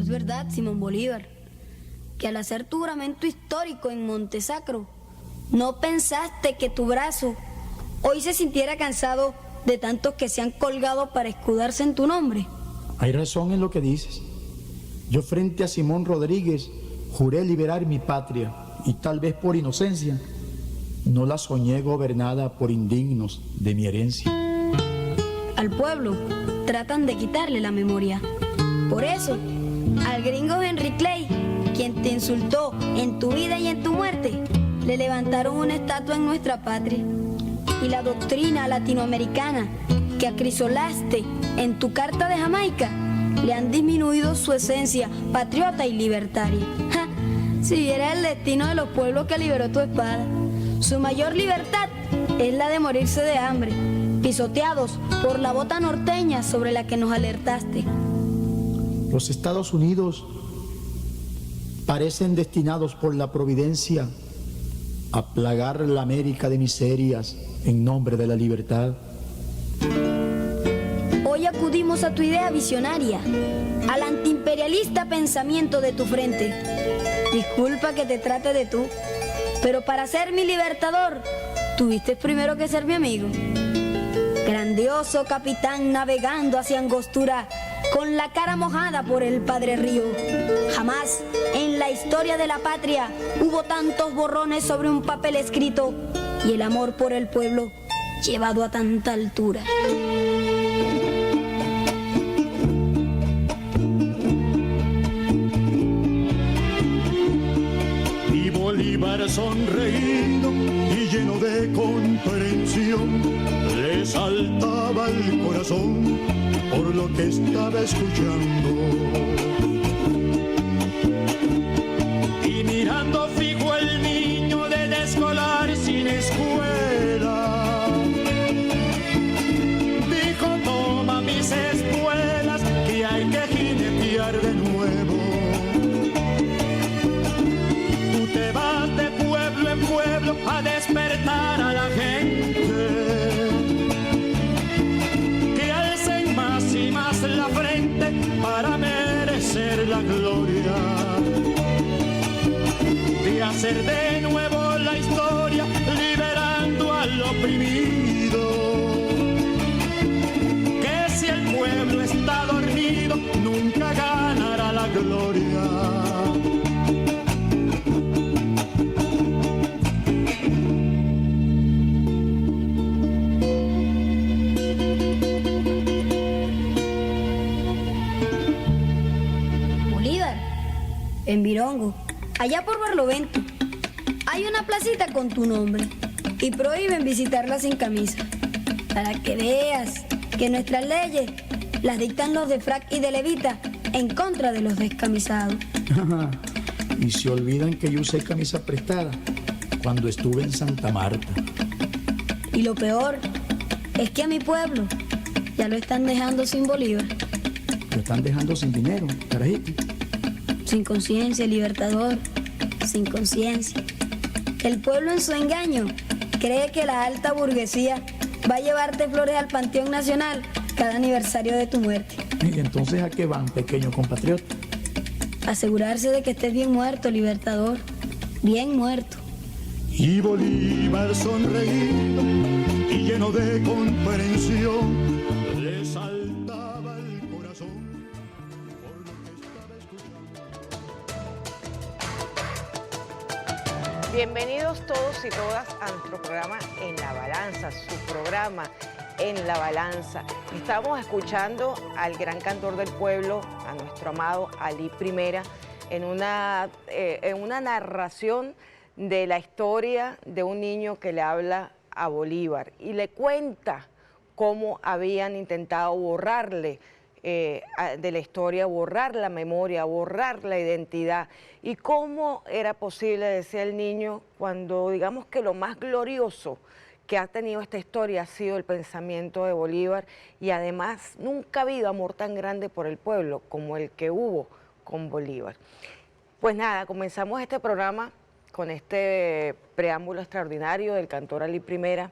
es verdad, Simón Bolívar, que al hacer tu juramento histórico en Montesacro, no pensaste que tu brazo hoy se sintiera cansado de tantos que se han colgado para escudarse en tu nombre? Hay razón en lo que dices. Yo frente a Simón Rodríguez juré liberar mi patria y tal vez por inocencia no la soñé gobernada por indignos de mi herencia. Al pueblo tratan de quitarle la memoria. Por eso, al gringo Henry Clay, quien te insultó en tu vida y en tu muerte, le levantaron una estatua en nuestra patria. Y la doctrina latinoamericana que acrisolaste en tu carta de Jamaica le han disminuido su esencia patriota y libertaria. ¡Ja! Si viera el destino de los pueblos que liberó tu espada, su mayor libertad es la de morirse de hambre, pisoteados por la bota norteña sobre la que nos alertaste. Los Estados Unidos parecen destinados por la providencia a plagar la América de miserias en nombre de la libertad. Hoy acudimos a tu idea visionaria, al antiimperialista pensamiento de tu frente. Disculpa que te trate de tú, pero para ser mi libertador, tuviste primero que ser mi amigo. Grandioso capitán navegando hacia Angostura, con la cara mojada por el Padre Río. Jamás en la historia de la patria hubo tantos borrones sobre un papel escrito y el amor por el pueblo llevado a tanta altura. Y Bolívar sonreído y lleno de comprensión, le saltaba el corazón por lo que estaba escuchando. Y mirando fijo el niño del escolar sin escuela, dijo: toma mis espuelas, que hay que jinetear de nuevo. Tú te vas de pueblo en pueblo a despertar a la gente, y más la frente para merecer la gloria de hacer de nuevo la historia, liberando al oprimido. Que si el pueblo está dormido, nunca ganará la gloria. En Virongo, allá por Barlovento, hay una placita con tu nombre y prohíben visitarla sin camisa. Para que veas que nuestras leyes las dictan los de frac y de levita en contra de los descamisados. Y se olvidan que yo usé camisa prestada cuando estuve en Santa Marta. Y lo peor es que a mi pueblo ya lo están dejando sin Bolívar. Lo están dejando sin dinero, carajito. Sin conciencia, libertador, sin conciencia. El pueblo en su engaño cree que la alta burguesía va a llevarte flores al Panteón Nacional cada aniversario de tu muerte. ¿Y entonces a qué van, pequeño compatriota? Asegurarse de que estés bien muerto, libertador, bien muerto. Y Bolívar sonreído y lleno de comprensión, le saltaba el corazón por lo que estaba escuchando. Bienvenidos todos y todas a nuestro programa En la Balanza, su programa En la Balanza. Estamos escuchando al gran cantor del pueblo, a nuestro amado Alí Primera, en una narración de la historia de un niño que le habla a Bolívar y le cuenta cómo habían intentado borrarle de la historia, borrar la memoria, borrar la identidad, y cómo era posible, decía el niño, cuando digamos que lo más glorioso que ha tenido esta historia ha sido el pensamiento de Bolívar, y además nunca ha habido amor tan grande por el pueblo como el que hubo con Bolívar. Pues nada, comenzamos este programa con este preámbulo extraordinario del cantor Alí Primera,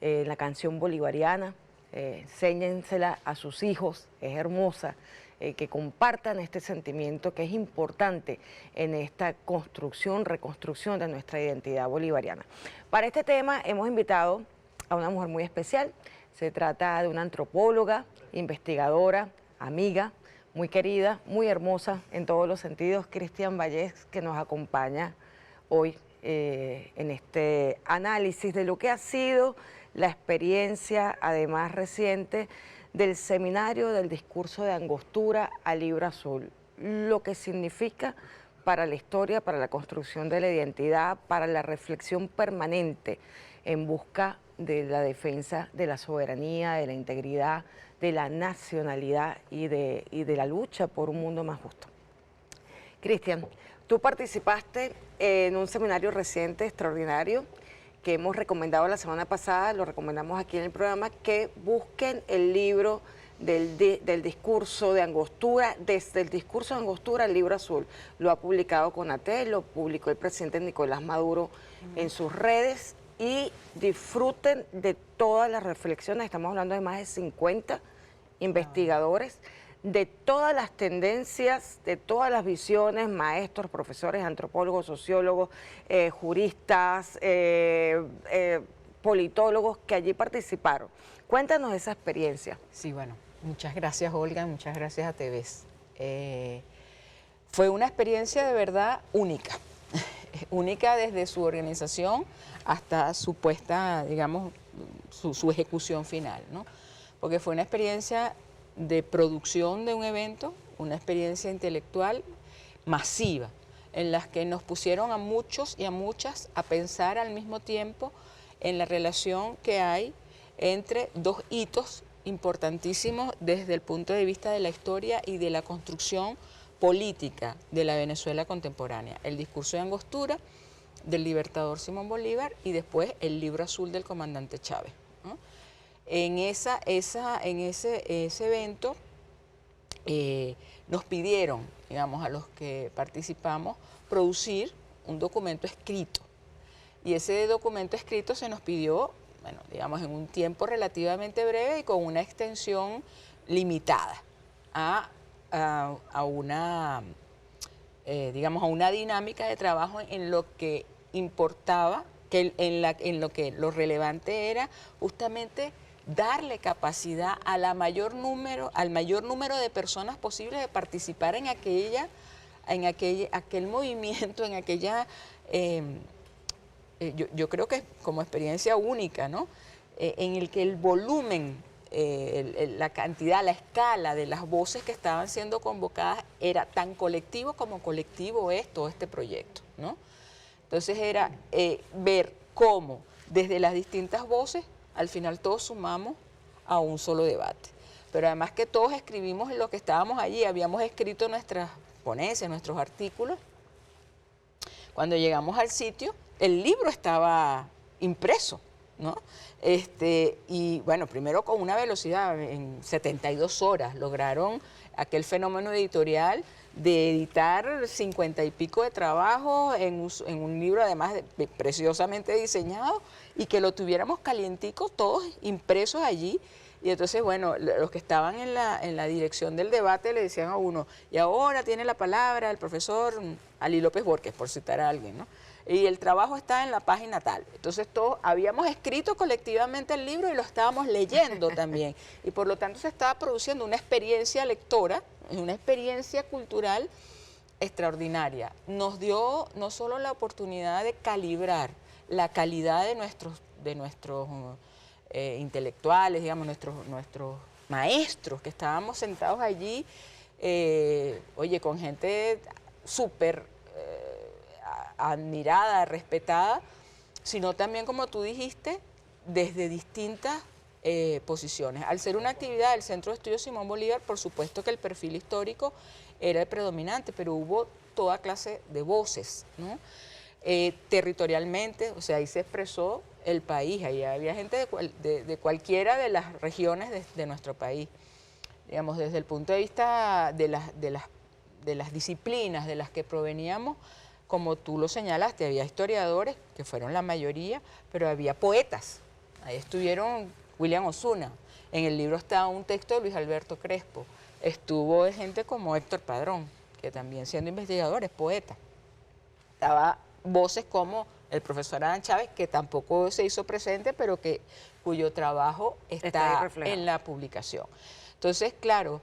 la canción bolivariana. Enséñensela a sus hijos, es hermosa que compartan este sentimiento que es importante en esta construcción, reconstrucción de nuestra identidad bolivariana. Para este tema hemos invitado a una mujer muy especial. Se trata de una antropóloga, investigadora, amiga, muy querida, muy hermosa en todos los sentidos, Cristian Vallés, que nos acompaña hoy en este análisis de lo que ha sido la experiencia, además reciente, del seminario del discurso de Angostura al Libro Azul, lo que significa para la historia, para la construcción de la identidad, para la reflexión permanente en busca de la defensa de la soberanía, de la integridad, de la nacionalidad y de la lucha por un mundo más justo. Cristian, tú participaste en un seminario reciente, extraordinario, que hemos recomendado la semana pasada, lo recomendamos aquí en el programa, que busquen el libro del discurso de Angostura, desde el discurso de Angostura al Libro Azul. Lo ha publicado CONATEL, lo publicó el presidente Nicolás Maduro en sus redes, y disfruten de todas las reflexiones. Estamos hablando de más de 50 investigadores, de todas las tendencias, de todas las visiones, maestros, profesores, antropólogos, sociólogos, juristas, politólogos que allí participaron. Cuéntanos esa experiencia. Sí, bueno, muchas gracias, Olga, muchas gracias a TVS. Fue una experiencia de verdad única, única desde su organización hasta su puesta, digamos, su ejecución final, ¿no? Porque fue una experiencia de producción de un evento, una experiencia intelectual masiva, en las que nos pusieron a muchos y a muchas a pensar al mismo tiempo en la relación que hay entre dos hitos importantísimos desde el punto de vista de la historia y de la construcción política de la Venezuela contemporánea. El discurso de Angostura, del libertador Simón Bolívar, y después el Libro Azul del comandante Chávez, ¿no? En ese evento nos pidieron, digamos, a los que participamos, producir un documento escrito. Y ese documento escrito se nos pidió, bueno, digamos, en un tiempo relativamente breve y con una extensión limitada a una dinámica de trabajo en lo que importaba, lo relevante era justamente darle capacidad al mayor número de personas posibles de participar en aquel movimiento, en aquella, yo creo que como experiencia única, ¿no? En el que el volumen, la cantidad, la escala de las voces que estaban siendo convocadas era tan colectivo como colectivo es todo este proyecto, ¿no? Entonces era ver cómo desde las distintas voces al final todos sumamos a un solo debate. Pero además que todos escribimos lo que estábamos allí, habíamos escrito nuestras ponencias, nuestros artículos. Cuando llegamos al sitio, el libro estaba impreso, ¿no? Y bueno, primero con una velocidad, en 72 horas lograron aquel fenómeno editorial de editar 50 y pico de trabajos en un libro además preciosamente diseñado, y que lo tuviéramos calientico todos impresos allí. Y entonces, bueno, los que estaban en la dirección del debate le decían a uno, y ahora tiene la palabra el profesor Ali López Borges, por citar a alguien, ¿no? Y el trabajo está en la página tal. Entonces todos habíamos escrito colectivamente el libro y lo estábamos leyendo también. Y por lo tanto se estaba produciendo una experiencia lectora, una experiencia cultural extraordinaria. Nos dio no solo la oportunidad de calibrar la calidad de nuestros intelectuales, digamos, nuestros maestros que estábamos sentados allí, con gente súper admirada, respetada, sino también, como tú dijiste, desde distintas posiciones. Al ser una actividad del Centro de Estudios Simón Bolívar, por supuesto que el perfil histórico era el predominante, pero hubo toda clase de voces, ¿no? Territorialmente, o sea, ahí se expresó el país, ahí había gente de cualquiera de las regiones de nuestro país. Digamos, desde el punto de vista de las disciplinas de las que proveníamos, como tú lo señalaste, había historiadores, que fueron la mayoría, pero había poetas. Ahí estuvieron William Osuna. En el libro está un texto de Luis Alberto Crespo. estuvo gente como Héctor Padrón, que también siendo investigador es poeta. Estaba voces como el profesor Adán Chávez, que tampoco se hizo presente, pero cuyo trabajo está en la publicación. Entonces, claro,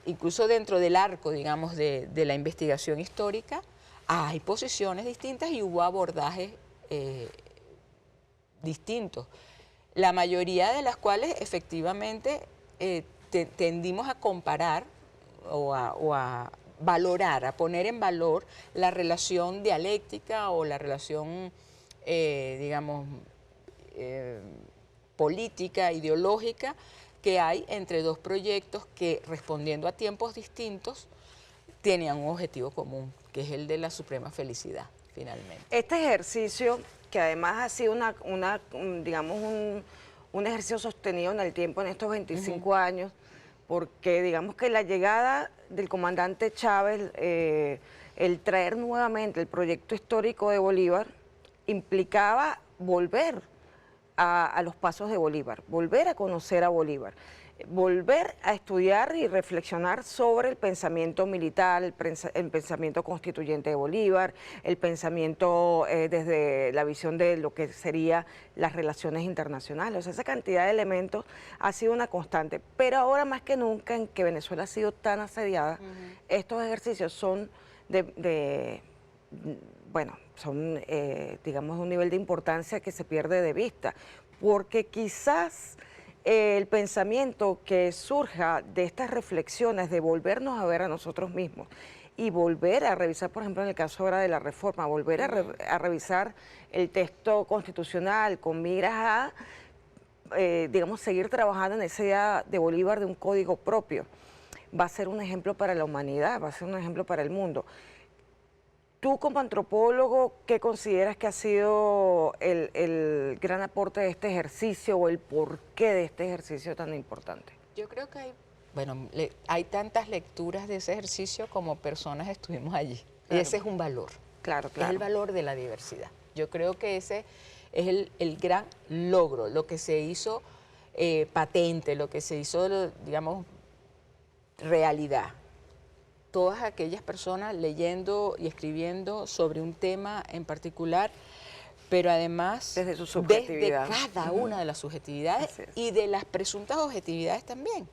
incluso dentro del arco, digamos, de la investigación histórica, hay posiciones distintas y hubo abordajes distintos. La mayoría de las cuales efectivamente tendimos a comparar o a valorar, a poner en valor la relación dialéctica o la relación, digamos, política, ideológica que hay entre dos proyectos que, respondiendo a tiempos distintos, tenían un objetivo común, que es el de la suprema felicidad, finalmente. Este ejercicio, que además ha sido digamos, un ejercicio sostenido en el tiempo, en estos 25 años, porque digamos que la llegada del comandante Chávez, el traer nuevamente el proyecto histórico de Bolívar, implicaba volver a los pasos de Bolívar, volver a conocer a Bolívar, volver a estudiar y reflexionar sobre el pensamiento militar, el pensamiento constituyente de Bolívar, el pensamiento desde la visión de lo que serían las relaciones internacionales. O sea, esa cantidad de elementos ha sido una constante. Pero ahora más que nunca, en que Venezuela ha sido tan asediada, estos ejercicios son bueno, son, digamos, un nivel de importancia que se pierde de vista, porque quizás el pensamiento que surja de estas reflexiones, de volvernos a ver a nosotros mismos y volver a revisar, por ejemplo, en el caso ahora de la reforma, volver a revisar el texto constitucional con miras a, digamos, seguir trabajando en esa idea de Bolívar de un código propio, va a ser un ejemplo para la humanidad, va a ser un ejemplo para el mundo. Tú, como antropólogo, ¿qué consideras que ha sido el gran aporte de este ejercicio o el porqué de este ejercicio tan importante? Yo creo que hay tantas lecturas de ese ejercicio como personas estuvimos allí. Claro. Y ese es un valor. Claro, claro. Es el valor de la diversidad. Yo creo que ese es el gran logro, lo que se hizo patente, lo que se hizo, digamos, realidad. Todas aquellas personas leyendo y escribiendo sobre un tema en particular, pero además desde su subjetividad, desde cada una de las subjetividades y de las presuntas objetividades también.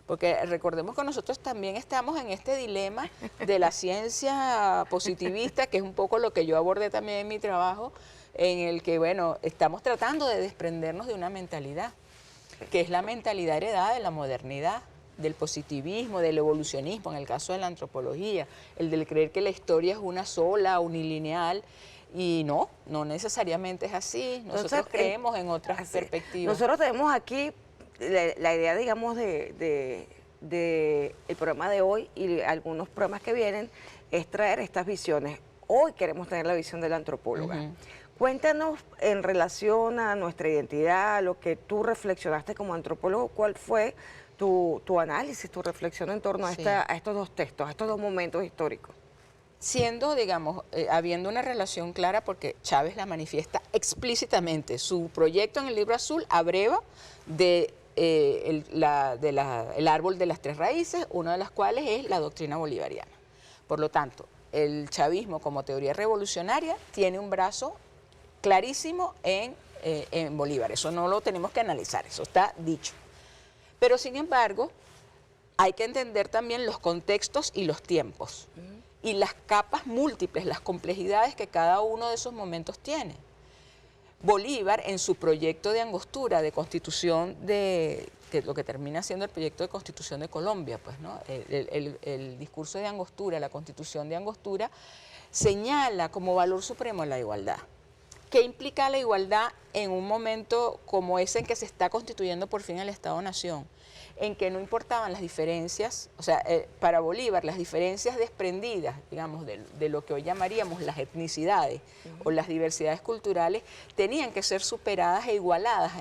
Porque recordemos que nosotros también estamos en este dilema de la ciencia positivista, que es un poco lo que yo abordé también en mi trabajo, en el que, bueno, estamos tratando de desprendernos de una mentalidad, que es la mentalidad heredada de la modernidad, del positivismo, del evolucionismo, en el caso de la antropología, el del creer que la historia es una sola, unilineal, y no necesariamente es así. Nosotros creemos en otras perspectivas. Nosotros tenemos aquí la idea, digamos, de el programa de hoy y algunos programas que vienen, es traer estas visiones. Hoy queremos tener la visión de la antropóloga. Cuéntanos, en relación a nuestra identidad, a lo que tú reflexionaste como antropólogo, ¿cuál fue tu análisis, tu reflexión en torno a estos dos textos, a estos dos momentos históricos? Siendo, digamos, habiendo una relación clara, porque Chávez la manifiesta explícitamente. Su proyecto en el Libro Azul abreva el árbol de las tres raíces, una de las cuales es la doctrina bolivariana. Por lo tanto, el chavismo como teoría revolucionaria tiene un brazo clarísimo en Bolívar. Eso no lo tenemos que analizar, eso está dicho. Pero sin embargo, hay que entender también los contextos y los tiempos y las capas múltiples, las complejidades que cada uno de esos momentos tiene. Bolívar, en su proyecto de Angostura, de constitución que lo que termina siendo el proyecto de constitución de Colombia, pues, ¿no? El discurso de Angostura, la constitución de Angostura, señala como valor supremo la igualdad. ¿Qué implica la igualdad en un momento como ese en que se está constituyendo por fin el Estado-Nación? En que no importaban las diferencias, o sea, para Bolívar las diferencias desprendidas, digamos, de lo que hoy llamaríamos las etnicidades o las diversidades culturales, tenían que ser superadas e igualadas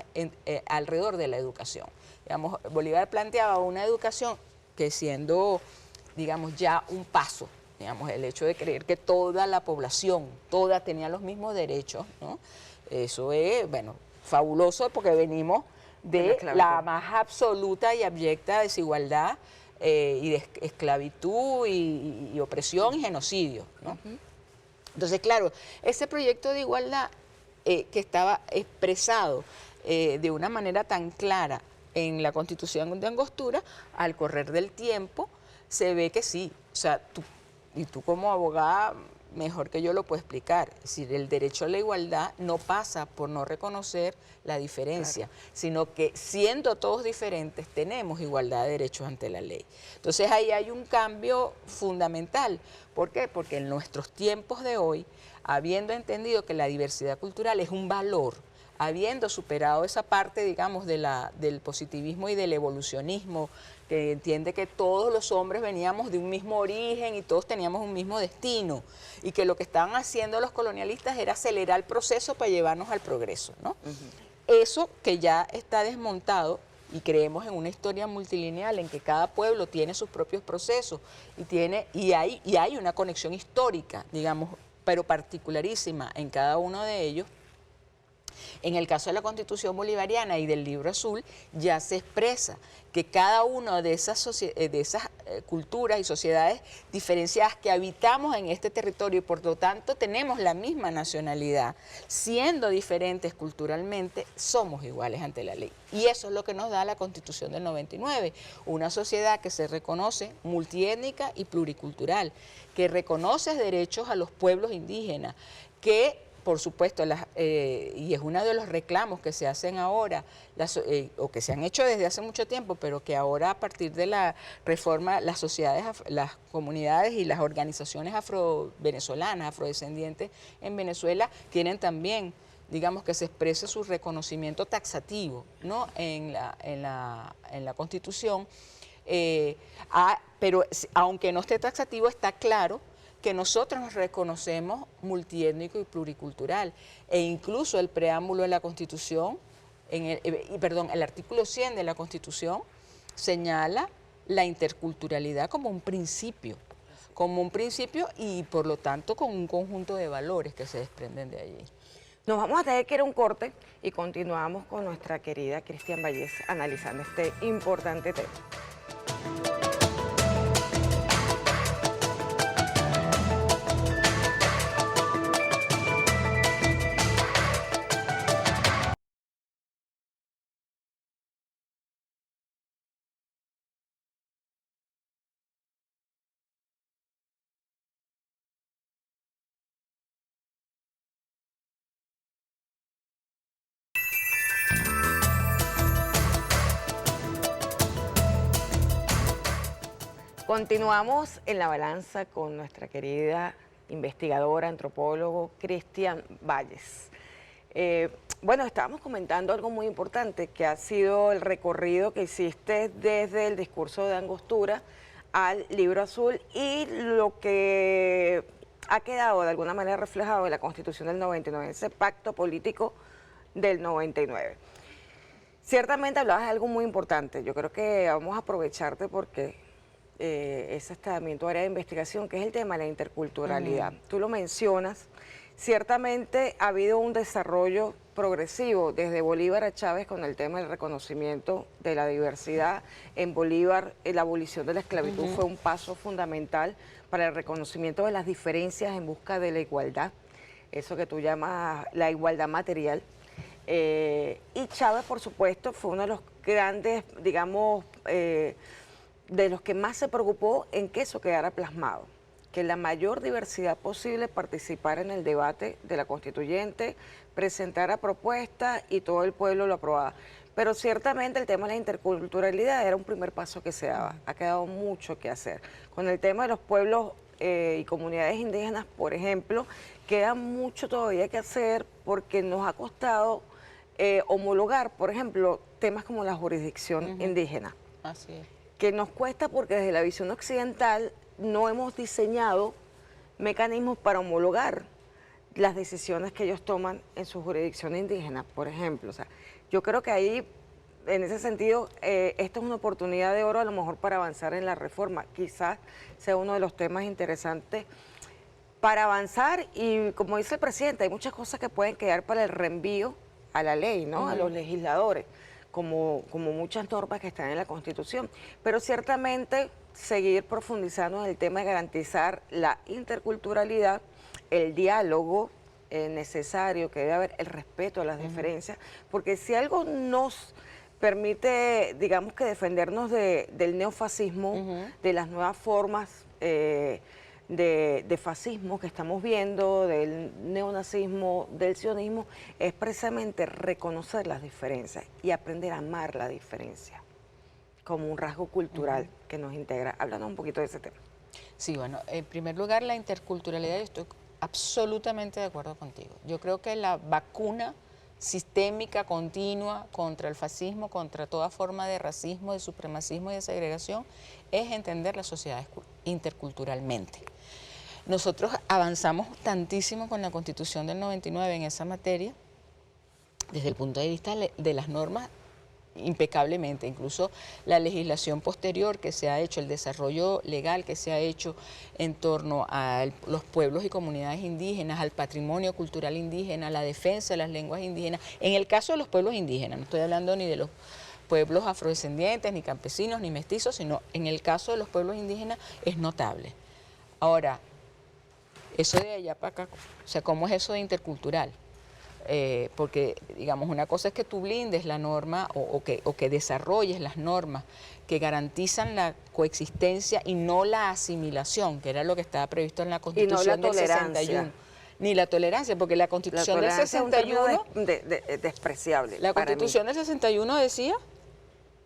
alrededor de la educación. Digamos, Bolívar planteaba una educación que, siendo, digamos, ya un paso, digamos, el hecho de creer que toda la población, toda tenía los mismos derechos, ¿no? Eso es, bueno, fabuloso, porque venimos de la más absoluta y abyecta desigualdad y de esclavitud y opresión y genocidio, ¿no? Entonces, claro, ese proyecto de igualdad que estaba expresado de una manera tan clara en la Constitución de Angostura, al correr del tiempo se ve que sí, o sea, tú como abogada mejor que yo lo puedo explicar, es decir, el derecho a la igualdad no pasa por no reconocer la diferencia, sino que siendo todos diferentes tenemos igualdad de derechos ante la ley. Entonces ahí hay un cambio fundamental. ¿Por qué? Porque en nuestros tiempos de hoy, habiendo entendido que la diversidad cultural es un valor, habiendo superado esa parte, digamos, del positivismo y del evolucionismo, que entiende que todos los hombres veníamos de un mismo origen y todos teníamos un mismo destino, y que lo que estaban haciendo los colonialistas era acelerar el proceso para llevarnos al progreso, ¿no? Eso que ya está desmontado, y creemos en una historia multilineal en que cada pueblo tiene sus propios procesos y hay una conexión histórica, digamos, pero particularísima en cada uno de ellos. En el caso de la Constitución Bolivariana y del Libro Azul, ya se expresa que cada una de esas culturas y sociedades diferenciadas que habitamos en este territorio y por lo tanto tenemos la misma nacionalidad, siendo diferentes culturalmente, somos iguales ante la ley. Y eso es lo que nos da la Constitución del 99, una sociedad que se reconoce multiétnica y pluricultural, que reconoce derechos a los pueblos indígenas, que por supuesto, y es uno de los reclamos que se hacen ahora, o que se han hecho desde hace mucho tiempo, pero que ahora a partir de la reforma, las sociedades, las comunidades y las organizaciones afro-venezolanas, afrodescendientes en Venezuela, tienen también, digamos, que se exprese su reconocimiento taxativo, ¿no? en la Constitución, pero aunque no esté taxativo, está claro que nosotros nos reconocemos multiétnico y pluricultural, e incluso el preámbulo de la Constitución, el artículo 100 de la Constitución señala la interculturalidad como un principio y por lo tanto con un conjunto de valores que se desprenden de allí. Nos vamos a tener que ir a un corte y continuamos con nuestra querida Cristian Valles analizando este importante tema. Continuamos en La Balanza con nuestra querida investigadora, antropólogo, Cristian Valles. Bueno, estábamos comentando algo muy importante, que ha sido el recorrido que hiciste desde el discurso de Angostura al Libro Azul y lo que ha quedado de alguna manera reflejado en la Constitución del 99, ese pacto político del 99. Ciertamente hablabas de algo muy importante, yo creo que vamos a aprovecharte porque ese está también tu área de investigación, que es el tema de la interculturalidad. Tú lo mencionas, ciertamente ha habido un desarrollo progresivo desde Bolívar a Chávez con el tema del reconocimiento de la diversidad. En Bolívar la abolición de la esclavitud fue un paso fundamental para el reconocimiento de las diferencias en busca de la igualdad, eso que tú llamas la igualdad material. Y Chávez, por supuesto, fue uno de los grandes, digamos, de los que más se preocupó en que eso quedara plasmado, que la mayor diversidad posible participara en el debate de la constituyente, presentara propuestas y todo el pueblo lo aprobaba. Pero ciertamente el tema de la interculturalidad era un primer paso que se daba, ha quedado mucho que hacer. Con el tema de los pueblos y comunidades indígenas, por ejemplo, queda mucho todavía que hacer porque nos ha costado homologar, por ejemplo, temas como la jurisdicción indígena. Así es. Que nos cuesta porque desde la visión occidental no hemos diseñado mecanismos para homologar las decisiones que ellos toman en su jurisdicción indígena, por ejemplo. O sea, yo creo que ahí, en ese sentido, esta es una oportunidad de oro a lo mejor para avanzar en la reforma. Quizás sea uno de los temas interesantes para avanzar y, como dice el presidente, hay muchas cosas que pueden quedar para el reenvío a la ley, ¿no? A los legisladores, como muchas normas que están en la Constitución, pero ciertamente seguir profundizando en el tema de garantizar la interculturalidad, el diálogo necesario que debe haber, el respeto a las diferencias, porque si algo nos permite, digamos que defendernos del neofascismo, de las nuevas formas de fascismo que estamos viendo, del neonazismo, del sionismo, es precisamente reconocer las diferencias y aprender a amar la diferencia como un rasgo cultural que nos integra. Háblanos un poquito de ese tema. Sí, bueno, en primer lugar, la interculturalidad, yo estoy absolutamente de acuerdo contigo. Yo creo que la vacuna sistémica, continua, contra el fascismo, contra toda forma de racismo, de supremacismo y de segregación, es entender las sociedades interculturalmente. Nosotros avanzamos tantísimo con la Constitución del 99 en esa materia, desde el punto de vista de las normas, impecablemente. Incluso la legislación posterior que se ha hecho, el desarrollo legal que se ha hecho en torno a los pueblos y comunidades indígenas, al patrimonio cultural indígena, a la defensa de las lenguas indígenas. En el caso de los pueblos indígenas, no estoy hablando ni de los pueblos afrodescendientes, ni campesinos, ni mestizos, sino en el caso de los pueblos indígenas es notable. Ahora, eso de allá para acá, o sea, ¿cómo es eso de intercultural? Porque, digamos, una cosa es que tú blindes la norma o que desarrolles las normas que garantizan la coexistencia y no la asimilación, que era lo que estaba previsto en la Constitución del 61. Ni la tolerancia, porque la Constitución del 61... es despreciable. La Constitución del 61 decía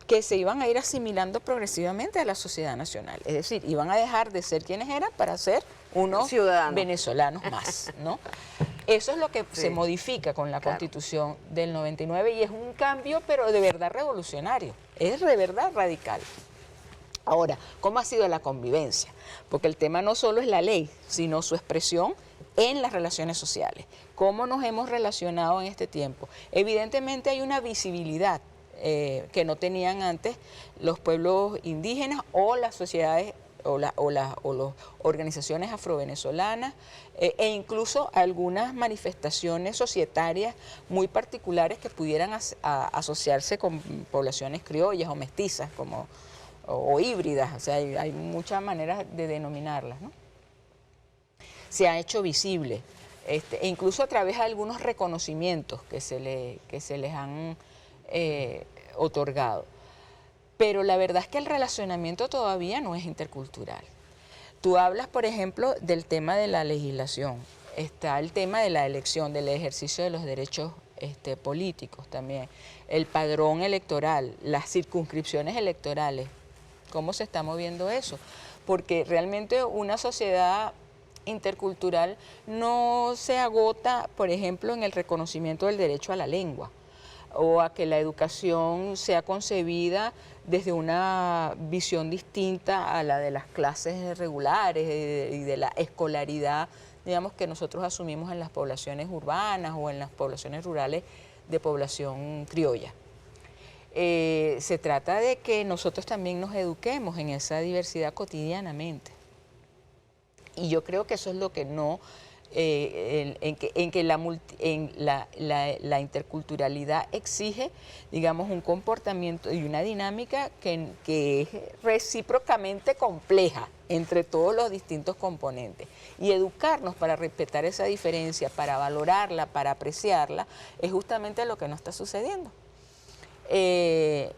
que se iban a ir asimilando progresivamente a la sociedad nacional. Es decir, iban a dejar de ser quienes eran para ser unos ciudadanos venezolanos más, ¿no? Eso es lo que se modifica con la Constitución del 99 y es un cambio, pero de verdad revolucionario, es de verdad radical. Ahora, ¿cómo ha sido la convivencia? Porque el tema no solo es la ley, sino su expresión en las relaciones sociales. ¿Cómo nos hemos relacionado en este tiempo? Evidentemente hay una visibilidad que no tenían antes los pueblos indígenas o las sociedades o las organizaciones afrovenezolanas e incluso algunas manifestaciones societarias muy particulares que pudieran asociarse con poblaciones criollas o mestizas o híbridas, o sea, hay muchas maneras de denominarlas, ¿no? Se ha hecho visible, e incluso a través de algunos reconocimientos que se les han otorgado. Pero la verdad es que el relacionamiento todavía no es intercultural. Tú hablas, por ejemplo, del tema de la legislación, está el tema de la elección, del ejercicio de los derechos políticos también, el padrón electoral, las circunscripciones electorales. ¿Cómo se está moviendo eso? Porque realmente una sociedad intercultural no se agota, por ejemplo, en el reconocimiento del derecho a la lengua o a que la educación sea concebida desde una visión distinta a la de las clases regulares y de la escolaridad, digamos, que nosotros asumimos en las poblaciones urbanas o en las poblaciones rurales de población criolla. Se trata de que nosotros también nos eduquemos en esa diversidad cotidianamente. Y yo creo que eso es lo que no... la interculturalidad exige, digamos, un comportamiento y una dinámica que es recíprocamente compleja entre todos los distintos componentes. Y educarnos para respetar esa diferencia, para valorarla, para apreciarla, es justamente lo que no está sucediendo.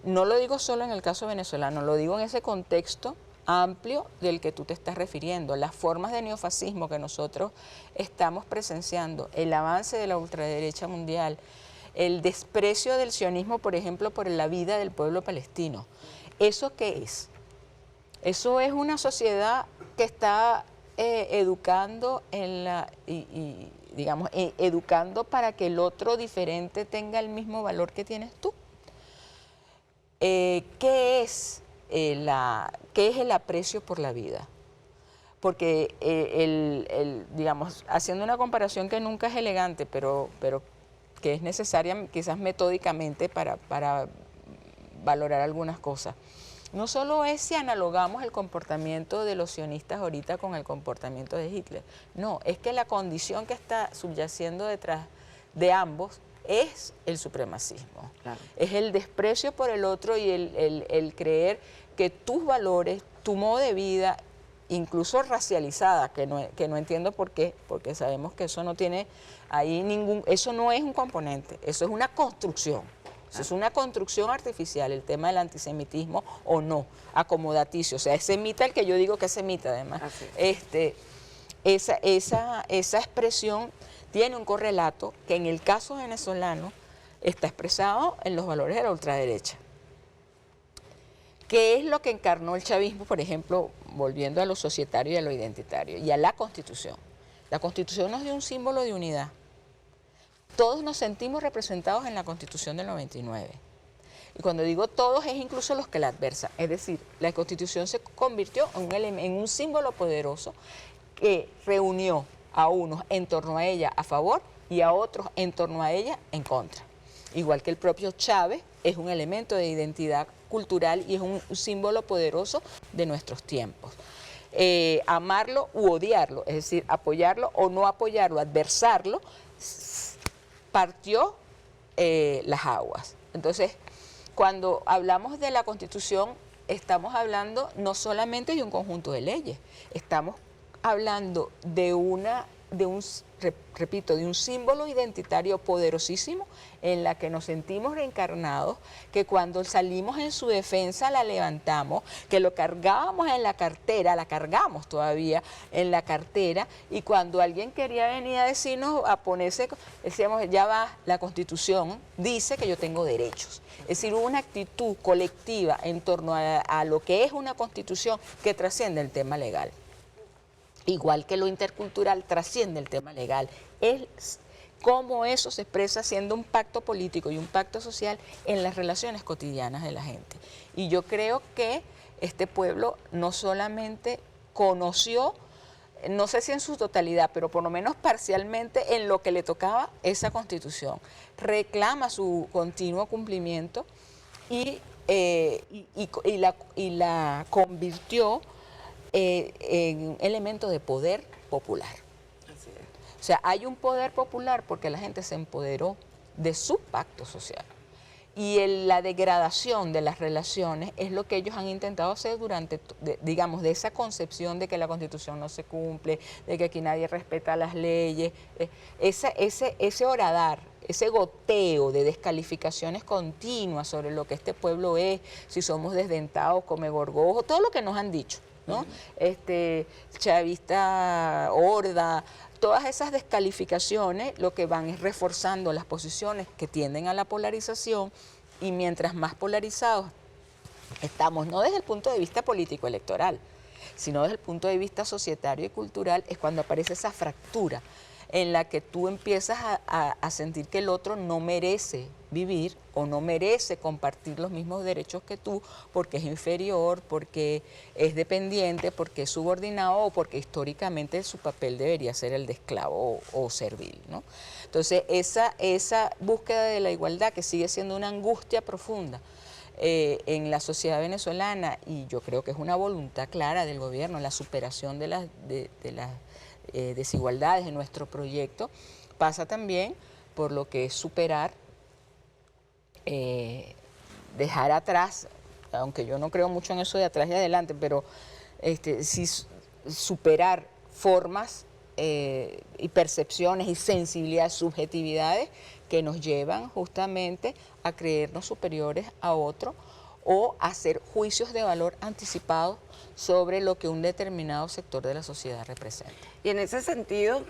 No lo digo solo en el caso venezolano, lo digo en ese contexto amplio del que tú te estás refiriendo, las formas de neofascismo que nosotros estamos presenciando, el avance de la ultraderecha mundial, el desprecio del sionismo, por ejemplo, por la vida del pueblo palestino. ¿Eso qué es? Eso es una sociedad que está educando educando para que el otro diferente tenga el mismo valor que tienes tú. ¿Qué es el aprecio por la vida? Porque digamos, haciendo una comparación que nunca es elegante, pero que es necesaria quizás metódicamente para valorar algunas cosas. No solo es si analogamos el comportamiento de los sionistas ahorita con el comportamiento de Hitler, no, es que la condición que está subyaciendo detrás de ambos es el supremacismo. Claro. Es el desprecio por el otro y el creer que tus valores, tu modo de vida, incluso racializada, que no entiendo por qué, porque sabemos que eso no tiene ahí eso no es un componente, eso es una construcción. Eso es una construcción artificial, el tema del antisemitismo o no, acomodaticio. O sea, es semita el que yo digo que es semita, además. Esa expresión tiene un correlato que en el caso venezolano está expresado en los valores de la ultraderecha. ¿Qué es lo que encarnó el chavismo, por ejemplo, volviendo a lo societario y a lo identitario y a la Constitución? La Constitución nos dio un símbolo de unidad. Todos nos sentimos representados en la Constitución del 99. Y cuando digo todos, es incluso los que la adversan. Es decir, la Constitución se convirtió en un símbolo poderoso que reunió a unos en torno a ella a favor y a otros en torno a ella en contra. Igual que el propio Chávez es un elemento de identidad cultural y es un símbolo poderoso de nuestros tiempos. Amarlo u odiarlo, es decir, apoyarlo o no apoyarlo, adversarlo, partió las aguas. Entonces, cuando hablamos de la Constitución, estamos hablando no solamente de un conjunto de leyes, estamos hablando de un símbolo identitario poderosísimo en la que nos sentimos reencarnados, que cuando salimos en su defensa la levantamos, que lo cargábamos en la cartera, la cargamos todavía en la cartera, y cuando alguien quería venir a decirnos, a ponerse, decíamos, ya va, la Constitución dice que yo tengo derechos. Es decir, hubo una actitud colectiva en torno a lo que es una Constitución que trasciende el tema legal. Igual que lo intercultural trasciende el tema legal. Es cómo eso se expresa siendo un pacto político y un pacto social en las relaciones cotidianas de la gente. Y yo creo que este pueblo no solamente conoció, no sé si en su totalidad, pero por lo menos parcialmente en lo que le tocaba esa Constitución, reclama su continuo cumplimiento y la convirtió en un elemento de poder popular. Así es. O sea, hay un poder popular porque la gente se empoderó de su pacto social. Y la degradación de las relaciones es lo que ellos han intentado hacer durante, digamos, de esa concepción de que la Constitución no se cumple, de que aquí nadie respeta las leyes, ese horadar, ese goteo de descalificaciones continuas sobre lo que este pueblo es, si somos desdentados, come gorgojos, todo lo que nos han dicho, ¿no? Chavista, horda, todas esas descalificaciones lo que van es reforzando las posiciones que tienden a la polarización, y mientras más polarizados estamos, no desde el punto de vista político electoral, sino desde el punto de vista societario y cultural, es cuando aparece esa fractura en la que tú empiezas a sentir que el otro no merece vivir o no merece compartir los mismos derechos que tú porque es inferior, porque es dependiente, porque es subordinado o porque históricamente su papel debería ser el de esclavo o servil, ¿no? Entonces, esa búsqueda de la igualdad, que sigue siendo una angustia profunda en la sociedad venezolana, y yo creo que es una voluntad clara del gobierno, la superación de las desigualdades de nuestro proyecto, pasa también por lo que es superar, dejar atrás, aunque yo no creo mucho en eso de atrás y adelante, pero sí superar formas y percepciones y sensibilidades, subjetividades que nos llevan justamente a creernos superiores a otro o a hacer juicios de valor anticipados sobre lo que un determinado sector de la sociedad representa. Y en ese sentido,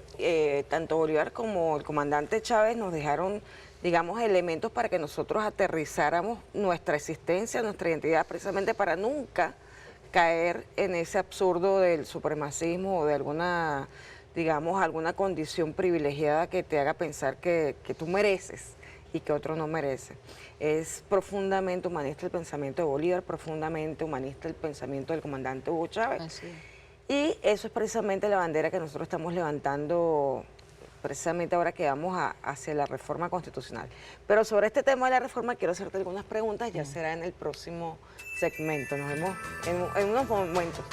tanto Bolívar como el comandante Chávez nos dejaron, digamos, elementos para que nosotros aterrizáramos nuestra existencia, nuestra identidad, precisamente para nunca caer en ese absurdo del supremacismo o de alguna, digamos, alguna condición privilegiada que te haga pensar que tú mereces y que otro no merece. Es profundamente humanista el pensamiento de Bolívar, profundamente humanista el pensamiento del comandante Hugo Chávez. Así es. Y eso es precisamente la bandera que nosotros estamos levantando precisamente ahora que vamos hacia la reforma constitucional. Pero sobre este tema de la reforma quiero hacerte algunas preguntas, ya será en el próximo segmento. Nos vemos en unos momentos.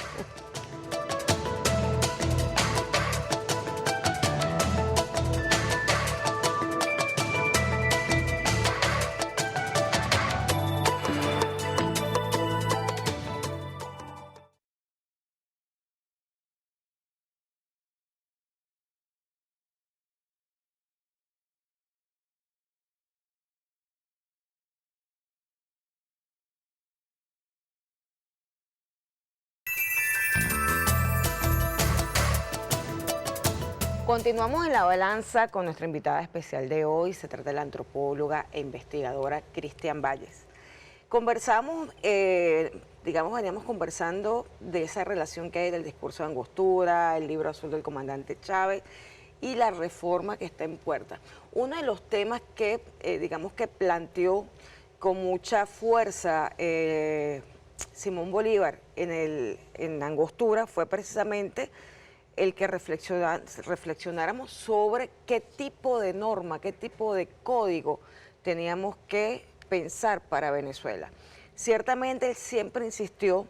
Continuamos en La Balanza con nuestra invitada especial de hoy. Se trata de la antropóloga e investigadora Cristian Valles. Conversamos, veníamos conversando de esa relación que hay del discurso de Angostura, el libro azul del comandante Chávez y la reforma que está en puerta. Uno de los temas que, que planteó con mucha fuerza Simón Bolívar en Angostura fue precisamente el que reflexionáramos sobre qué tipo de norma, qué tipo de código teníamos que pensar para Venezuela. Ciertamente él siempre insistió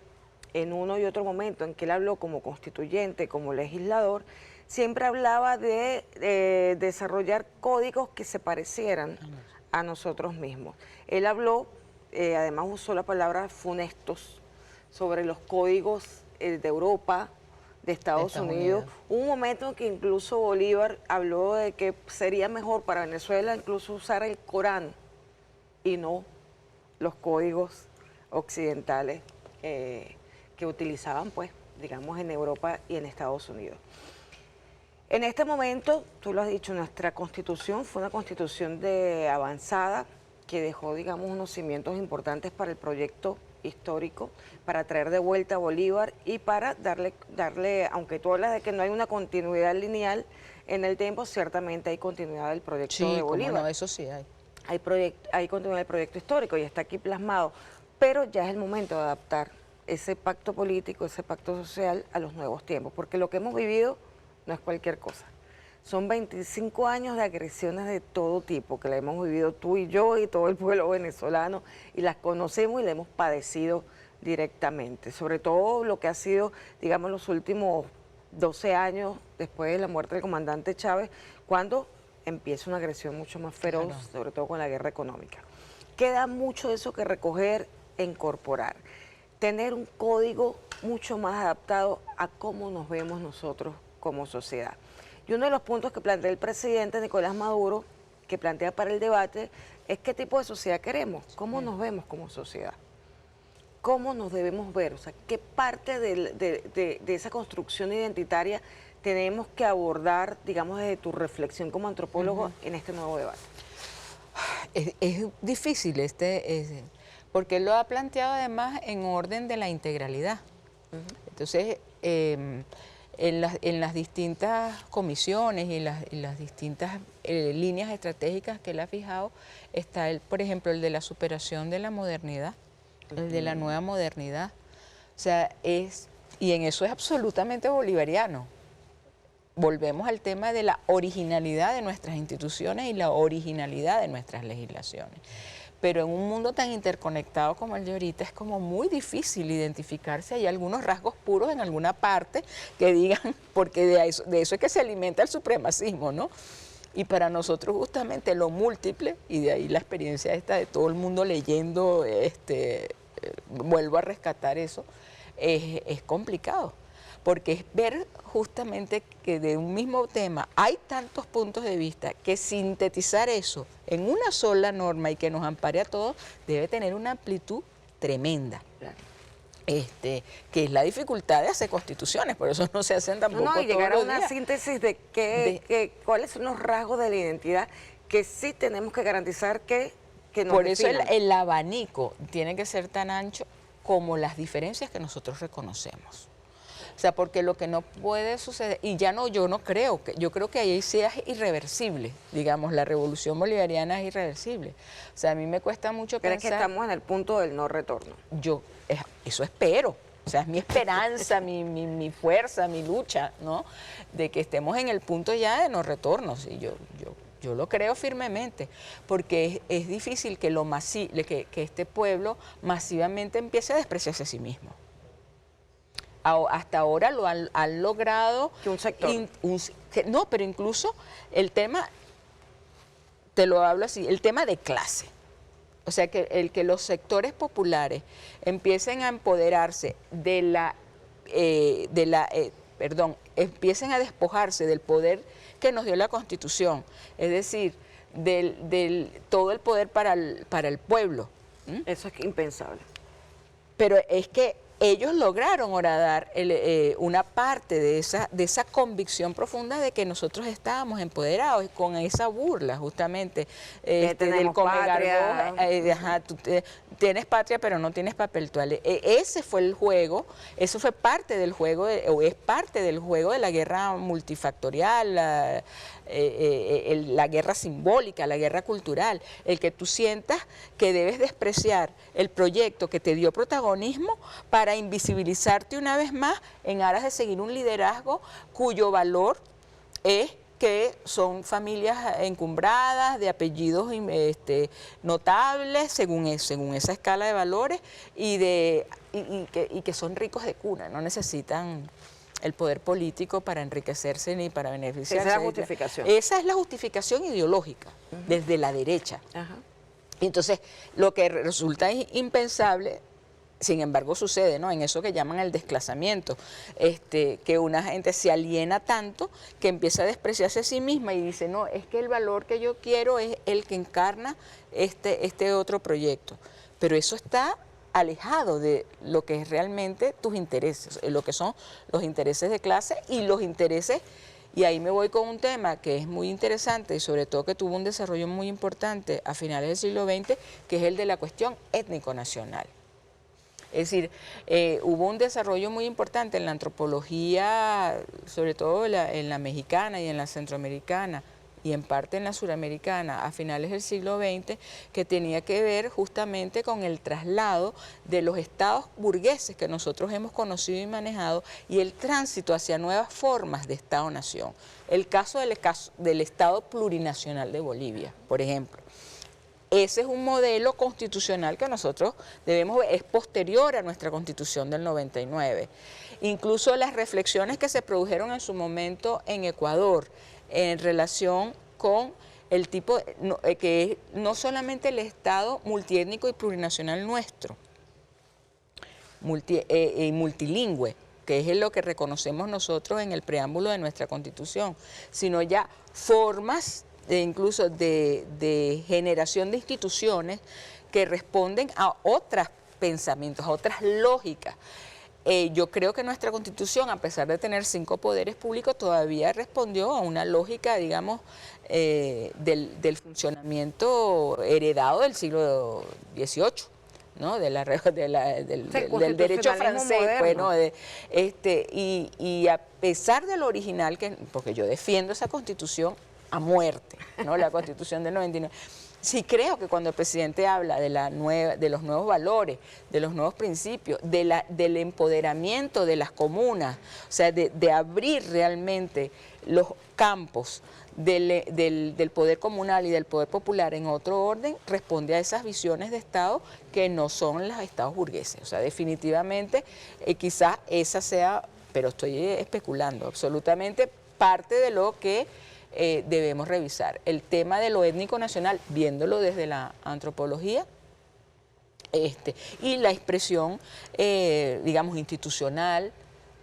en uno y otro momento en que él habló como constituyente, como legislador, siempre hablaba de desarrollar códigos que se parecieran a nosotros mismos. Él habló, además usó la palabra funestos, sobre los códigos de Europa, de Estados Unidos. Hubo un momento en que incluso Bolívar habló de que sería mejor para Venezuela incluso usar el Corán y no los códigos occidentales que utilizaban, pues, digamos, en Europa y en Estados Unidos. En este momento, tú lo has dicho, nuestra constitución fue una constitución avanzada que dejó, digamos, unos cimientos importantes para el proyecto histórico, para traer de vuelta a Bolívar y para darle, aunque tú hablas de que no hay una continuidad lineal en el tiempo, ciertamente hay continuidad del proyecto de Bolívar. Cómo no, eso sí hay. Hay continuidad del proyecto histórico y está aquí plasmado, pero ya es el momento de adaptar ese pacto político, ese pacto social a los nuevos tiempos, porque lo que hemos vivido no es cualquier cosa. Son 25 años de agresiones de todo tipo, que la hemos vivido tú y yo y todo el pueblo venezolano, y las conocemos y las hemos padecido directamente. Sobre todo lo que ha sido, digamos, los últimos 12 años después de la muerte del comandante Chávez, cuando empieza una agresión mucho más feroz, claro, sobre todo con la guerra económica. Queda mucho de eso que recoger e incorporar. Tener un código mucho más adaptado a cómo nos vemos nosotros como sociedad. Y uno de los puntos que plantea el presidente Nicolás Maduro, que plantea para el debate, es qué tipo de sociedad queremos, cómo nos vemos como sociedad, cómo nos debemos ver, o sea, qué parte de esa construcción identitaria tenemos que abordar, digamos, desde tu reflexión como antropólogo en este nuevo debate. Es difícil porque él lo ha planteado además en orden de la integralidad. Entonces, en las distintas comisiones y las distintas líneas estratégicas que él ha fijado, está, por ejemplo, el de la superación de la modernidad, el de la nueva modernidad. O sea, y en eso es absolutamente bolivariano. Volvemos al tema de la originalidad de nuestras instituciones y la originalidad de nuestras legislaciones. Pero en un mundo tan interconectado como el de ahorita es como muy difícil identificarse. Hay algunos rasgos puros en alguna parte que digan, porque de eso es que se alimenta el supremacismo, ¿no? Y para nosotros justamente lo múltiple, y de ahí la experiencia esta de todo el mundo leyendo, vuelvo a rescatar eso, es complicado. Porque es ver justamente que de un mismo tema hay tantos puntos de vista que sintetizar eso en una sola norma y que nos ampare a todos debe tener una amplitud tremenda. Claro. Que es la dificultad de hacer constituciones, por eso no se hacen tampoco y llegar a una días. síntesis de cuáles son los rasgos de la identidad que sí tenemos que garantizar que nos por eso definan. el abanico tiene que ser tan ancho como las diferencias que nosotros reconocemos. O sea, porque lo que no puede suceder, y yo creo que ahí sí es irreversible, digamos, la revolución bolivariana es irreversible. O sea, a mí me cuesta mucho pensar... ¿Crees que estamos en el punto del no retorno? Eso espero, o sea, es mi esperanza, mi fuerza, mi lucha, ¿no? De que estemos en el punto ya de no retorno, sí, yo lo creo firmemente, porque es difícil que este pueblo masivamente empiece a despreciarse a sí mismo. Hasta ahora lo han logrado... Que un sector. No, pero incluso el tema, te lo hablo así, el tema de clase. O sea, que los sectores populares empiecen a empoderarse empiecen a despojarse del poder que nos dio la Constitución. Es decir, todo el poder para el pueblo. Eso es impensable. Pero es que ellos lograron horadar una parte de esa convicción profunda de que nosotros estábamos empoderados con esa burla justamente del Comegardó, tú tienes patria pero no tienes papel toalé. Ese fue el juego, eso fue parte del juego, o es parte del juego de la guerra multifactorial, la guerra simbólica, la guerra cultural, el que tú sientas que debes despreciar el proyecto que te dio protagonismo para invisibilizarte una vez más en aras de seguir un liderazgo cuyo valor es que son familias encumbradas, de apellidos notables, según esa escala de valores, y que son ricos de cuna, no necesitan el poder político para enriquecerse ni para beneficiarse. Esa es la justificación. Esa es la justificación ideológica, desde la derecha. Entonces, lo que resulta impensable, sin embargo sucede, ¿no?, en eso que llaman el desclasamiento, que una gente se aliena tanto que empieza a despreciarse a sí misma y dice, no, es que el valor que yo quiero es el que encarna este otro proyecto. Pero eso está alejado de lo que es realmente tus intereses, lo que son los intereses de clase y los intereses. Y ahí me voy con un tema que es muy interesante y sobre todo que tuvo un desarrollo muy importante a finales del siglo XX, que es el de la cuestión étnico-nacional. Es decir, hubo un desarrollo muy importante en la antropología, sobre todo en la mexicana y en la centroamericana, y en parte en la suramericana, a finales del siglo XX, que tenía que ver justamente con el traslado de los estados burgueses que nosotros hemos conocido y manejado y el tránsito hacia nuevas formas de Estado-nación. El caso del Estado plurinacional de Bolivia, por ejemplo. Ese es un modelo constitucional que nosotros debemos ver, es posterior a nuestra Constitución del 99. Incluso las reflexiones que se produjeron en su momento en Ecuador en relación con el tipo, que es no solamente el Estado multiétnico y plurinacional nuestro, multilingüe, que es lo que reconocemos nosotros en el preámbulo de nuestra Constitución, sino ya formas incluso de generación de instituciones que responden a otros pensamientos, a otras lógicas. Yo creo que nuestra Constitución, a pesar de tener 5 poderes públicos, todavía respondió a una lógica, digamos, del funcionamiento heredado del siglo XVIII, ¿no? Del derecho francés, bueno, y a pesar de lo original, porque yo defiendo esa Constitución a muerte, ¿no? La Constitución del 99. Sí creo que cuando el presidente habla de los nuevos valores, de los nuevos principios, del empoderamiento de las comunas, o sea, de abrir realmente los campos del poder comunal y del poder popular en otro orden, responde a esas visiones de Estado que no son los estados burgueses. O sea, definitivamente quizás esa sea, pero estoy especulando, absolutamente parte de lo que debemos revisar. El tema de lo étnico nacional, viéndolo desde la antropología, y la expresión, digamos, institucional,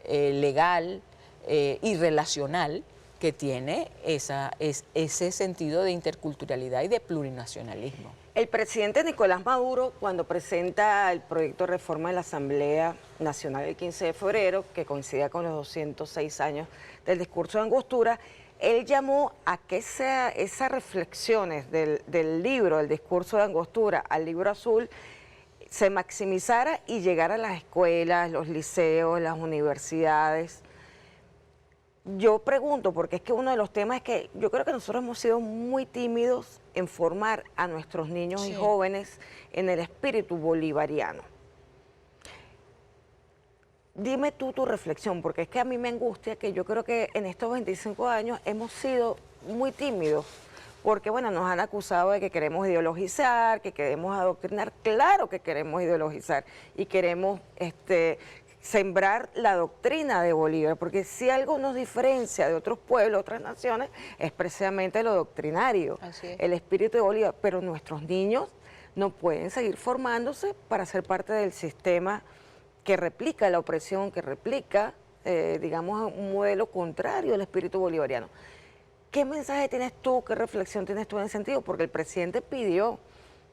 legal y relacional que tiene ese sentido de interculturalidad y de plurinacionalismo. El presidente Nicolás Maduro, cuando presenta el proyecto de reforma de la Asamblea Nacional el 15 de febrero, que coincidía con los 206 años del discurso de Angostura, él llamó a que esas reflexiones del libro, el discurso de Angostura, al libro azul, se maximizara y llegara a las escuelas, los liceos, las universidades. Yo pregunto, porque es que uno de los temas es que yo creo que nosotros hemos sido muy tímidos en formar a nuestros niños y jóvenes en el espíritu bolivariano. Dime tú tu reflexión, porque es que a mí me angustia que yo creo que en estos 25 años hemos sido muy tímidos, porque bueno, nos han acusado de que queremos ideologizar, que queremos adoctrinar. Claro que queremos ideologizar y queremos sembrar la doctrina de Bolívar, porque si algo nos diferencia de otros pueblos, otras naciones, es precisamente lo doctrinario, el espíritu de Bolívar, pero nuestros niños no pueden seguir formándose para ser parte del sistema que replica la opresión, que replica, digamos, un modelo contrario al espíritu bolivariano. ¿Qué mensaje tienes tú, qué reflexión tienes tú en ese sentido? Porque el presidente pidió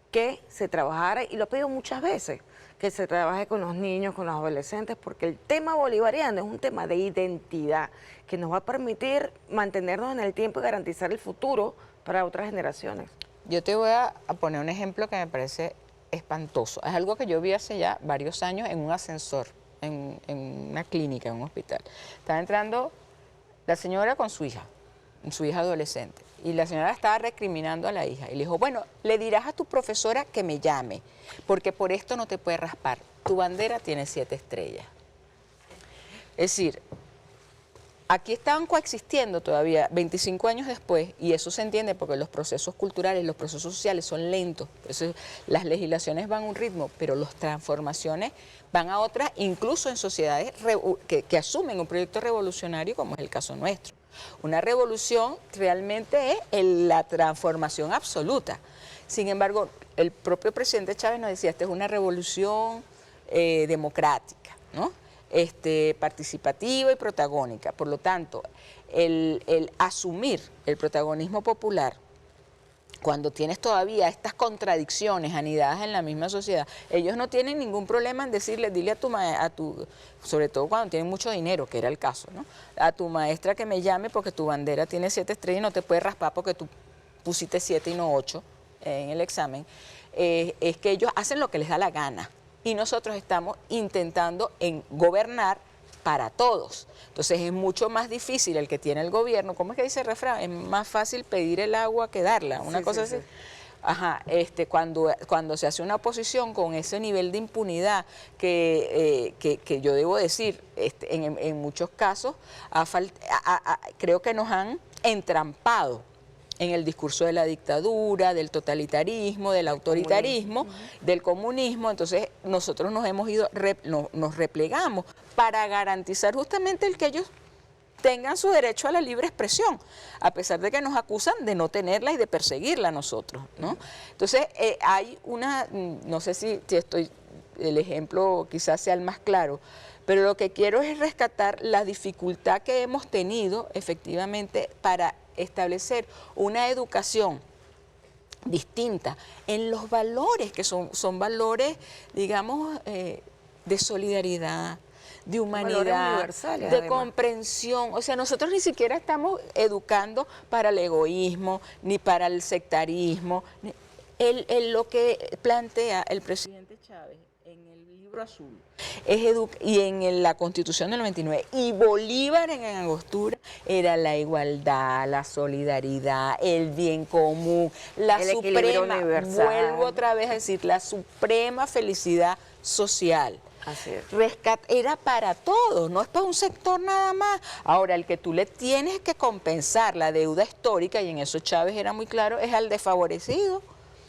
que se trabajara, y lo ha pedido muchas veces, que se trabaje con los niños, con los adolescentes, porque el tema bolivariano es un tema de identidad que nos va a permitir mantenernos en el tiempo y garantizar el futuro para otras generaciones. Yo te voy a poner un ejemplo que me parece espantoso. Es algo que yo vi hace ya varios años en un ascensor, en una clínica, en un hospital. Estaba entrando la señora con su hija adolescente, y la señora estaba recriminando a la hija y le dijo, bueno, le dirás a tu profesora que me llame, porque por esto no te puede raspar, tu bandera tiene 7 estrellas. Es decir, aquí estaban coexistiendo todavía 25 años después, y eso se entiende porque los procesos culturales, los procesos sociales son lentos, entonces las legislaciones van a un ritmo, pero las transformaciones van a otras, incluso en sociedades que asumen un proyecto revolucionario como es el caso nuestro. Una revolución realmente es la transformación absoluta. Sin embargo, el propio presidente Chávez nos decía, esta es una revolución democrática, ¿no? Participativa y protagónica. Por lo tanto, el asumir el protagonismo popular, cuando tienes todavía estas contradicciones anidadas en la misma sociedad, ellos no tienen ningún problema en decirle, dile a tu, sobre todo cuando tienen mucho dinero, que era el caso, ¿no? A tu maestra que me llame porque tu bandera tiene 7 estrellas y no te puede raspar porque tú pusiste 7 y no 8 en el examen. Es que ellos hacen lo que les da la gana y nosotros estamos intentando gobernar para todos. Entonces es mucho más difícil el que tiene el gobierno. ¿Cómo es que dice el refrán? Es más fácil pedir el agua que darla, una cosa así. Sí. Ajá, cuando se hace una oposición con ese nivel de impunidad que yo debo decir, en muchos casos, creo que nos han entrampado en el discurso de la dictadura, del totalitarismo, del autoritarismo, del comunismo. Entonces nosotros nos replegamos para garantizar justamente el que ellos tengan su derecho a la libre expresión, a pesar de que nos acusan de no tenerla y de perseguirla a nosotros, ¿no? Entonces hay no sé si el ejemplo quizás sea el más claro, pero lo que quiero es rescatar la dificultad que hemos tenido efectivamente para establecer una educación distinta en los valores que son valores, digamos, de solidaridad, de humanidad, de además, comprensión. O sea, nosotros ni siquiera estamos educando para el egoísmo, ni para el sectarismo. Lo que plantea el presidente Chávez en el Libro Azul y en la Constitución del 99 y Bolívar en Angostura era la igualdad, la solidaridad, el bien común, la suprema, vuelvo otra vez a decir, la suprema felicidad social. Así es. Era para todos, no es para un sector nada más. Ahora, el que tú le tienes que compensar la deuda histórica, y en eso Chávez era muy claro, es al desfavorecido.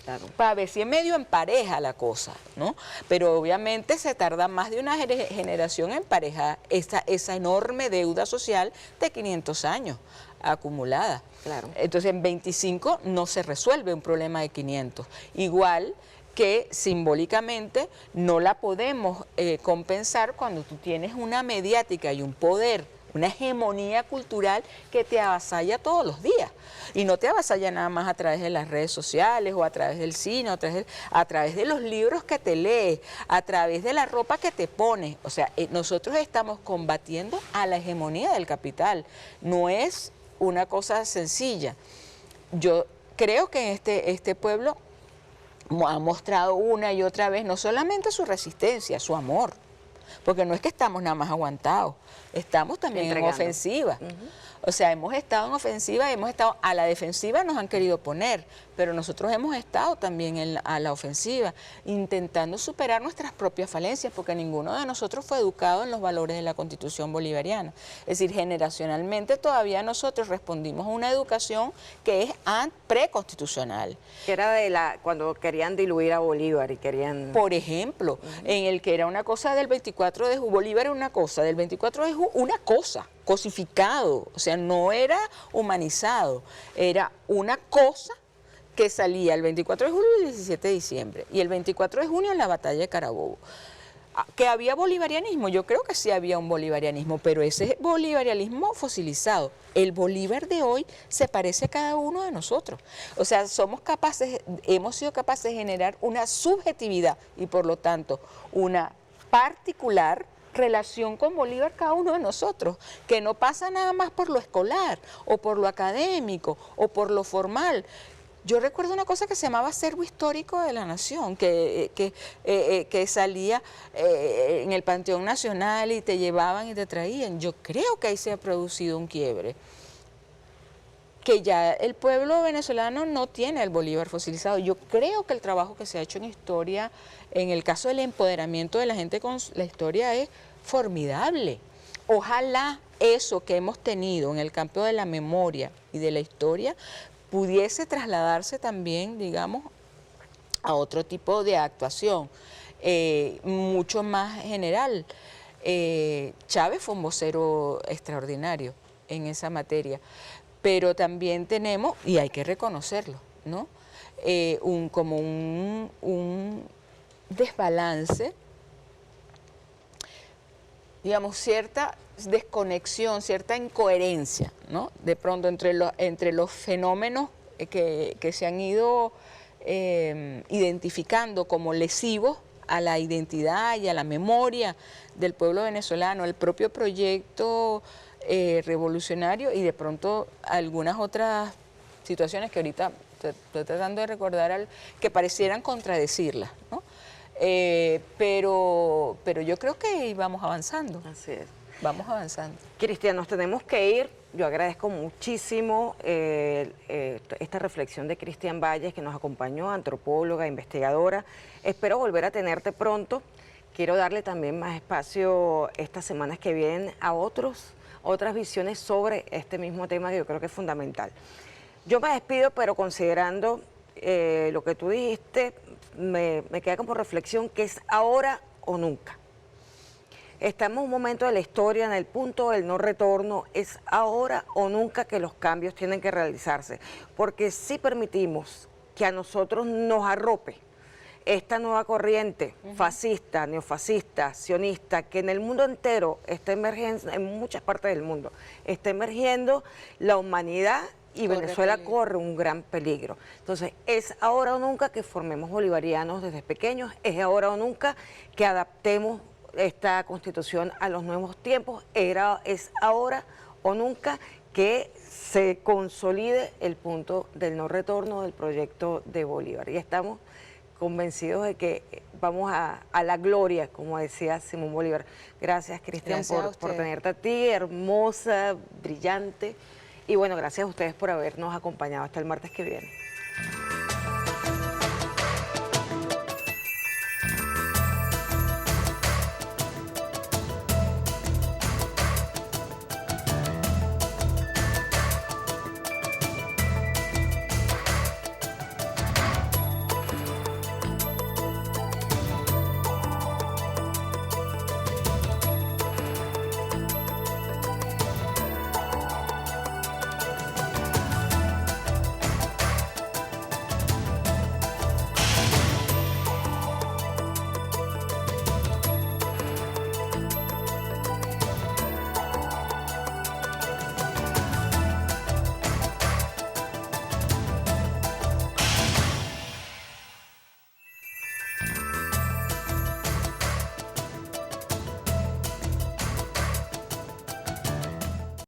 Claro. Para ver si en medio empareja la cosa, ¿no? Pero obviamente se tarda más de una generación en emparejar esa enorme deuda social de 500 años acumulada. Claro. Entonces en 25 no se resuelve un problema de 500. Igual que simbólicamente no la podemos compensar cuando tú tienes una mediática y un poder, una hegemonía cultural que te avasalla todos los días. Y no te avasalla nada más a través de las redes sociales o a través del cine, a través de los libros que te lees, a través de la ropa que te pones. O sea, nosotros estamos combatiendo a la hegemonía del capital. No es una cosa sencilla. Yo creo que este pueblo ha mostrado una y otra vez no solamente su resistencia, su amor, porque no es que estamos nada más aguantados, estamos también en ofensiva. O sea, hemos estado en ofensiva, hemos estado a la defensiva, nos han querido poner, pero nosotros hemos estado también a la ofensiva, intentando superar nuestras propias falencias, porque ninguno de nosotros fue educado en los valores de la Constitución bolivariana. Es decir, generacionalmente todavía nosotros respondimos a una educación que es preconstitucional. Que era cuando querían diluir a Bolívar y querían... Por ejemplo, en el que era una cosa del 24 de julio, Bolívar era una cosa, del 24 de julio, una cosa, cosificado, o sea, no era humanizado, era una cosa que salía el 24 de julio y el 17 de diciembre, y el 24 de junio en la batalla de Carabobo. ¿Que había bolivarianismo? Yo creo que sí había un bolivarianismo, pero ese bolivarianismo fosilizado. El Bolívar de hoy se parece a cada uno de nosotros. O sea, hemos sido capaces de generar una subjetividad y por lo tanto una particular relación con Bolívar cada uno de nosotros, que no pasa nada más por lo escolar o por lo académico o por lo formal. Yo recuerdo una cosa que se llamaba Acervo Histórico de la Nación, que salía en el Panteón Nacional y te llevaban y te traían. Yo creo que ahí se ha producido un quiebre, que ya el pueblo venezolano no tiene el Bolívar fosilizado. Yo creo que el trabajo que se ha hecho en historia, en el caso del empoderamiento de la gente con la historia, es formidable. Ojalá eso que hemos tenido en el campo de la memoria y de la historia pudiese trasladarse también, digamos, a otro tipo de actuación, mucho más general. Chávez fue un vocero extraordinario en esa materia, pero también tenemos, y hay que reconocerlo, ¿no? un desbalance, digamos, cierta desconexión, cierta incoherencia, ¿no? De pronto entre los fenómenos que se han ido identificando como lesivos a la identidad y a la memoria del pueblo venezolano, el propio proyecto revolucionario y de pronto algunas otras situaciones que ahorita estoy tratando de recordar que parecieran contradecirlas, ¿no? Pero yo creo que vamos avanzando. Así es. Vamos avanzando. Cristian, nos tenemos que ir. Yo agradezco muchísimo esta reflexión de Cristian Valles, que nos acompañó, antropóloga, investigadora. Espero volver a tenerte pronto. Quiero darle también más espacio estas semanas que vienen a otras visiones sobre este mismo tema que yo creo que es fundamental. Yo me despido, pero considerando lo que tú dijiste, me queda como reflexión que es ahora o nunca. Estamos en un momento de la historia, en el punto del no retorno, es ahora o nunca que los cambios tienen que realizarse, porque si permitimos que a nosotros nos arrope esta nueva corriente fascista, neofascista, sionista, que en el mundo entero está emergiendo, en muchas partes del mundo, está emergiendo, la humanidad y Venezuela corre un gran peligro. Entonces, es ahora o nunca que formemos bolivarianos desde pequeños, es ahora o nunca que adaptemos esta Constitución a los nuevos tiempos, es ahora o nunca que se consolide el punto del no retorno del proyecto de Bolívar. Y estamos convencidos de que vamos a la gloria, como decía Simón Bolívar. Gracias, Cristian, por tenerte a ti, hermosa, brillante. Y bueno, gracias a ustedes por habernos acompañado hasta el martes que viene.